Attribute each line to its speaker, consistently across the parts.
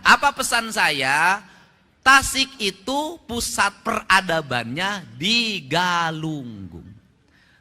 Speaker 1: Nah, apa pesan saya? Tasik itu pusat peradabannya di Galunggung.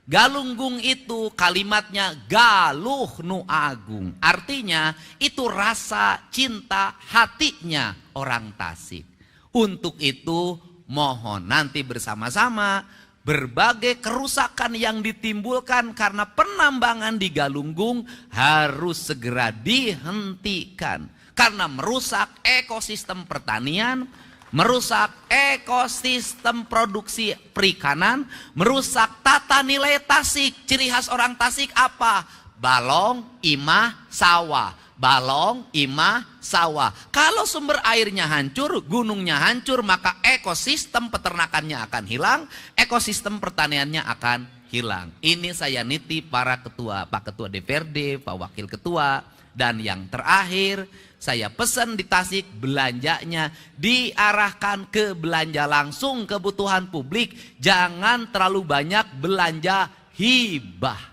Speaker 1: Galunggung itu kalimatnya galuh nu agung. Artinya itu rasa cinta hatinya orang Tasik. Untuk itu mohon nanti bersama-sama berbagai kerusakan yang ditimbulkan karena penambangan di Galunggung harus segera dihentikan. Karena merusak ekosistem pertanian, merusak ekosistem produksi perikanan, merusak tata nilai Tasik. Ciri khas orang Tasik apa? Balong, imah, sawah. Balong, imah, sawah. Kalau sumber airnya hancur, gunungnya hancur, maka ekosistem peternakannya akan hilang, ekosistem pertaniannya akan hilang. Ini saya nitip para ketua, Pak Ketua DPRD, Pak Wakil Ketua. Dan yang terakhir, saya pesan di Tasik belanjanya diarahkan ke belanja langsung kebutuhan publik. Jangan terlalu banyak belanja hibah.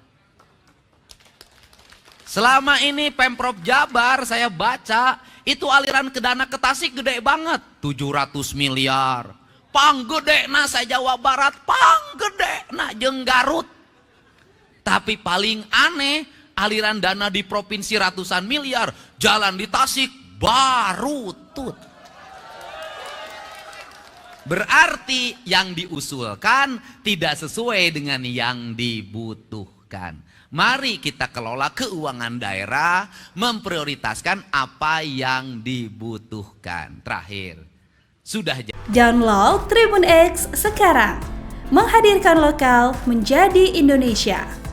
Speaker 1: Selama ini Pemprov Jabar saya baca itu aliran ke dana ke Tasik gede banget. 700 miliar. Panggedena saya Jawa Barat, panggedena jeung Garut. Tapi paling aneh, aliran dana di provinsi ratusan miliar, jalan di Tasik baru tut. Berarti yang diusulkan tidak sesuai dengan yang dibutuhkan. Mari kita kelola keuangan daerah, memprioritaskan apa yang dibutuhkan. Terakhir, sudah
Speaker 2: download Tribun X sekarang, menghadirkan lokal menjadi Indonesia.